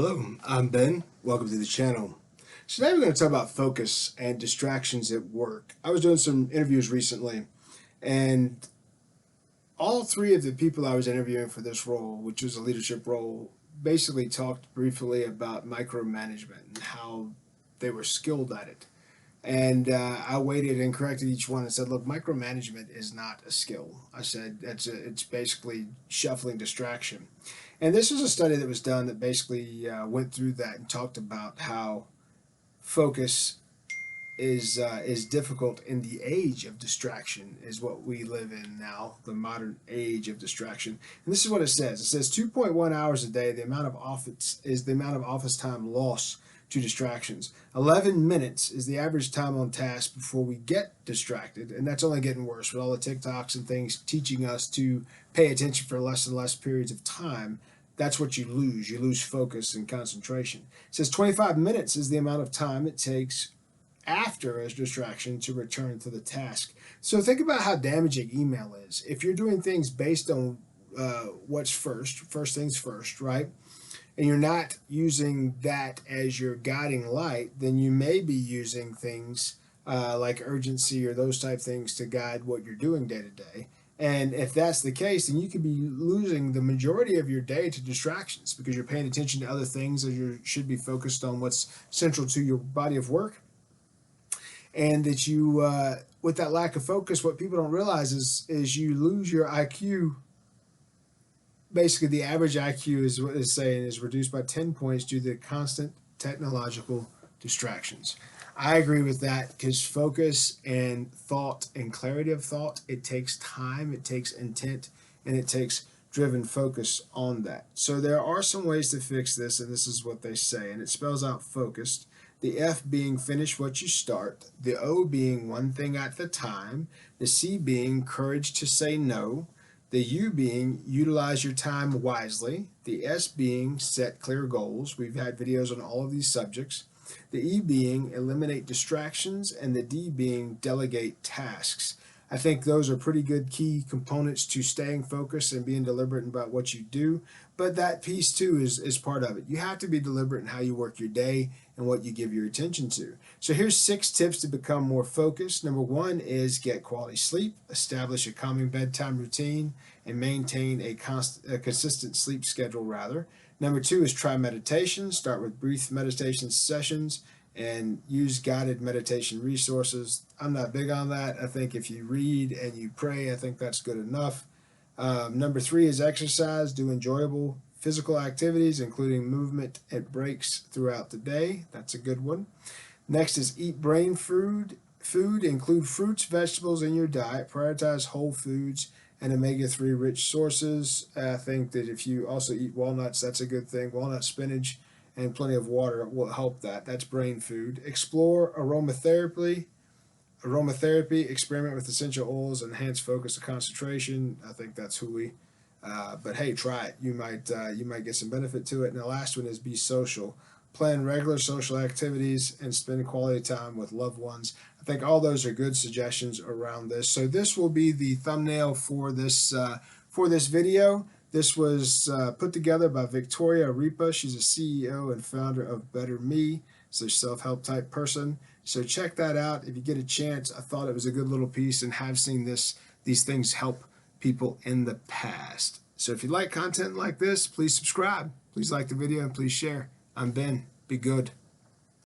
Hello, I'm Ben. Welcome to the channel. So today we're going to talk about focus and distractions at work. I was doing some interviews recently, and all three of the people I was interviewing for this role, which was a leadership role, basically talked briefly about micromanagement and how they were skilled at it. And I waited and corrected each one and said, look, micromanagement is not a skill. I said, it's basically shuffling distraction. And this was a study that was done that basically went through that and talked about how focus is difficult in the age of distraction, is what we live in now, the modern age of distraction. And this is what it says. It says 2.1 hours a day, the amount of office time lost to distractions. 11 minutes is the average time on task before we get distracted, and that's only getting worse with all the TikToks and things teaching us to pay attention for less and less periods of time. That's what you lose. You lose focus and concentration. It says 25 minutes is the amount of time it takes after a distraction to return to the task. So think about how damaging email is. If you're doing things based on what's first things first, right? And you're not using that as your guiding light, then you may be using things like urgency or those type things to guide what you're doing day to day. And if that's the case, then you could be losing the majority of your day to distractions because you're paying attention to other things that you should be focused on what's central to your body of work. And that you, with that lack of focus, what people don't realize is you lose your IQ. Basically, the average IQ is what it's saying is reduced by 10 points due to constant technological distractions. I agree with that because focus and thought and clarity of thought, it takes time, it takes intent, and it takes driven focus on that. So there are some ways to fix this, and this is what they say, and it spells out focused. The F being finish what you start, the O being one thing at a time, the C being courage to say no, the U being utilize your time wisely, the S being set clear goals. We've had videos on all of these subjects. The E being eliminate distractions, and the D being delegate tasks. I think those are pretty good key components to staying focused and being deliberate about what you do. But that piece too is part of it. You have to be deliberate in how you work your day and what you give your attention to. So here's 6 tips to become more focused. Number 1 is get quality sleep, establish a calming bedtime routine, and maintain a consistent sleep schedule rather. Number 2 is try meditation. Start with brief meditation sessions and use guided meditation resources. I'm not big on that. I think if you read and you pray, I think that's good enough. Number 3 is exercise. Do enjoyable physical activities, including movement and breaks throughout the day. That's a good one. Next is eat brain food. Include fruits, vegetables in your diet. Prioritize whole foods and omega-3 rich sources. I think that if you also eat walnuts, that's a good thing. Walnut, spinach, and plenty of water will help that. That's brain food. Explore aromatherapy, experiment with essential oils, enhance focus and concentration. I think that's hooey. But hey, try it. You might get some benefit to it. And the last one is be social. Plan regular social activities and spend quality time with loved ones. I think all those are good suggestions around this. So this will be the thumbnail for this video. This was put together by Victoria Ripa. She's a CEO and founder of Better Me. So self-help type person. So check that out if you get a chance. I thought it was a good little piece and have seen these things help people in the past. So if you like content like this, please subscribe. Please like the video and please share. I'm Ben. Be good.